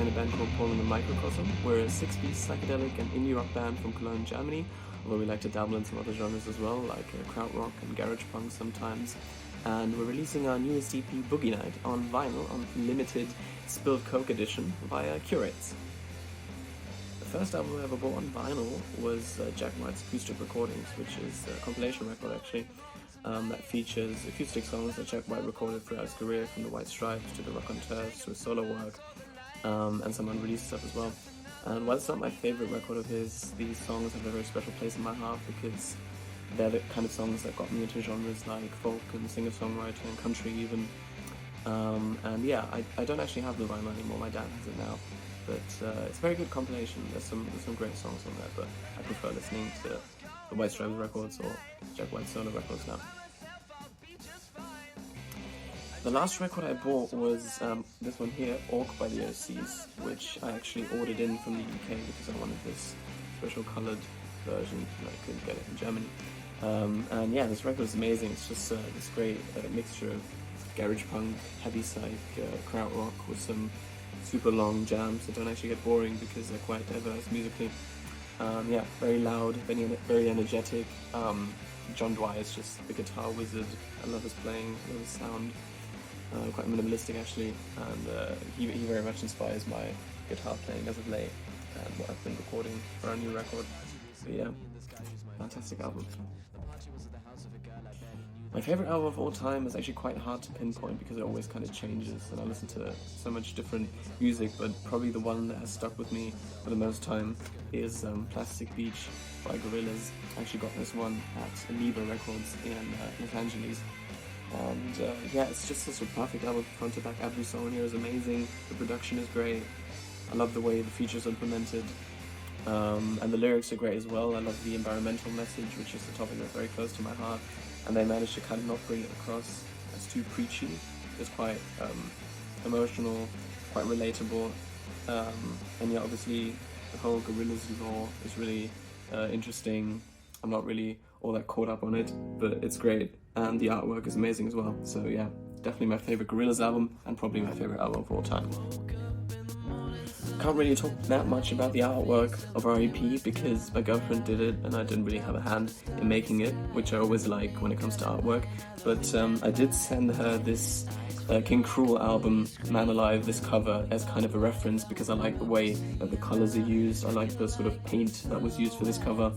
in a band called Poland and Microcosm. We're a 6-piece psychedelic and indie rock band from Cologne, Germany, although we like to dabble in some other genres as well, like krautrock and garage punk sometimes. And we're releasing our newest EP, Boogienite, on vinyl on limited Spilled Coke edition via Qrates. The first album I ever bought on vinyl was Jack White's acoustic recordings, which is a compilation record actually, that features acoustic songs that Jack White recorded throughout his career, from the White Stripes to the Raconteurs to his solo work, and some unreleased stuff as well. And while it's not my favourite record of his, these songs have a very special place in my heart because they're the kind of songs that got me into genres like folk and singer-songwriter and country even. And yeah, I don't actually have the vinyl anymore, my dad has it now. But it's a very good compilation. There's some great songs on there, but I prefer listening to the White Stripes records or Jack White's solo records now. The last record I bought was this one here, Orc by the OCs, which I actually ordered in from the UK because I wanted this special coloured version and I couldn't get it in Germany. And yeah, this record is amazing. It's just this great mixture of garage punk, heavy psych, krautrock with some super long jams that don't actually get boring because they're quite diverse musically. Yeah, very loud, very energetic. John Dwyer's just the guitar wizard. I love his playing, I love his sound. Quite minimalistic actually, and he very much inspires my guitar playing as of late and what I've been recording for our new record. So yeah, fantastic album. My favourite album of all time is actually quite hard to pinpoint because it always kind of changes and I listen to so much different music, but probably the one that has stuck with me for the most time is Plastic Beach by Gorillaz. I actually got this one at Amoeba Records in Los Angeles. And yeah, it's just such a perfect album, front to back. Every song here is amazing, the production is great, I love the way the features are implemented, and the lyrics are great as well. I love the environmental message, which is a topic that's very close to my heart, and they managed to kind of not bring it across as too preachy. It's quite emotional, quite relatable, and yeah, obviously the whole Gorillaz lore is really interesting. I'm not really all that caught up on it, but it's great, and the artwork is amazing as well. So yeah, definitely my favourite Gorillaz album, and probably my favourite album of all time. Can't really talk that much about the artwork of our EP because my girlfriend did it and I didn't really have a hand in making it, which I always like when it comes to artwork. But I did send her this King Cruel album, Man Alive, this cover, as kind of a reference because I like the way that the colours are used. I like the sort of paint that was used for this cover.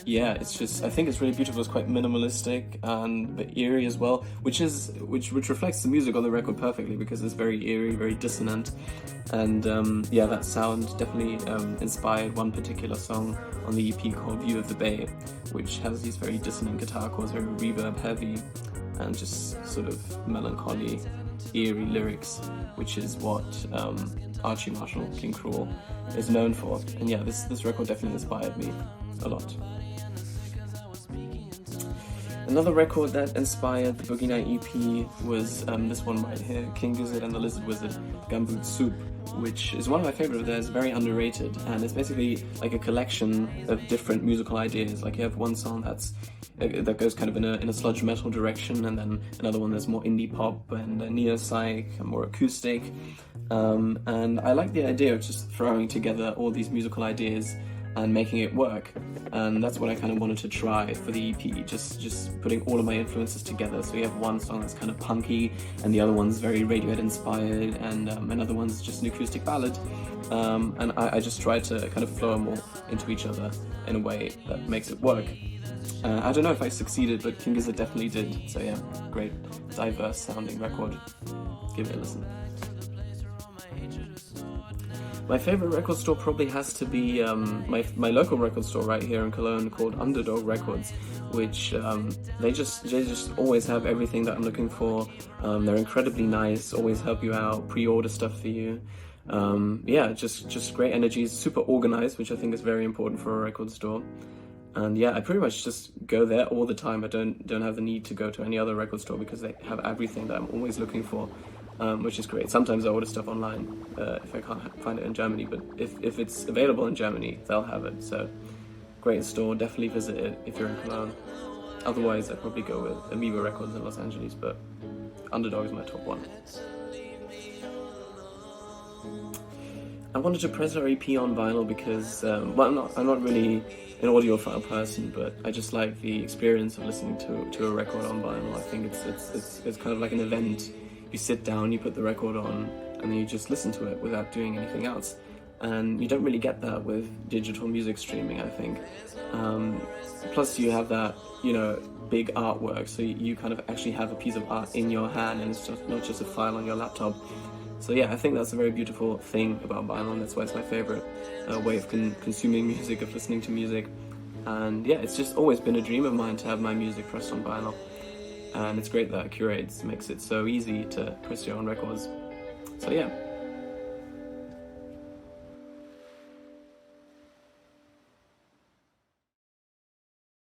Yeah, it's just, I think it's really beautiful. It's quite minimalistic and but eerie as well, which reflects the music on the record perfectly because it's very eerie, very dissonant, and yeah, that sound definitely inspired one particular song on the EP called View of the Bay, which has these very dissonant guitar chords, very reverb heavy, and just sort of melancholy, eerie lyrics, which is what Archie Marshall, King Cruel, is known for. And yeah, this record definitely inspired me a lot. Another record that inspired the Boogienite EP was this one right here, King Gizzard and the Lizard Wizard, Gumboot Soup, which is one of my favourite of theirs, very underrated, and it's basically like a collection of different musical ideas. Like you have one song that goes kind of in a sludge metal direction, and then another one that's more indie pop and neo-psych and more acoustic, and I like the idea of just throwing together all these musical ideas and making it work, and that's what I kind of wanted to try for the EP, just putting all of my influences together. So you have one song that's kind of punky, and the other one's very Radiohead inspired, and another one's just an acoustic ballad, and I just tried to kind of flow them all into each other in a way that makes it work. I don't know if I succeeded, but King Gizzard definitely did. So yeah, great, diverse sounding record. Give it a listen. My favourite record store probably has to be my local record store right here in Cologne called Underdog Records, which they just always have everything that I'm looking for. They're incredibly nice, always help you out, pre-order stuff for you. Yeah, just great energy, super organized, which I think is very important for a record store. And yeah, I pretty much just go there all the time. I don't have the need to go to any other record store because they have everything that I'm always looking for. Which is great. Sometimes I order stuff online if I can't find it in Germany, but if it's available in Germany, they'll have it. So, great store, definitely visit it if you're in Cologne. Otherwise, I'd probably go with Amoeba Records in Los Angeles, but Underdog is my top one. I wanted to press our EP on vinyl because, well, I'm not really an audiophile person, but I just like the experience of listening to a record on vinyl. I think it's kind of like an event. You sit down, you put the record on, and then you just listen to it without doing anything else. And you don't really get that with digital music streaming, I think. Plus you have that, you know, big artwork, so you kind of actually have a piece of art in your hand, and it's just not just a file on your laptop. So yeah, I think that's a very beautiful thing about vinyl, and that's why it's my favorite way of consuming music, of listening to music. And yeah, it's just always been a dream of mine to have my music pressed on vinyl. And it's great that Qrates makes it so easy to press your own records. So yeah.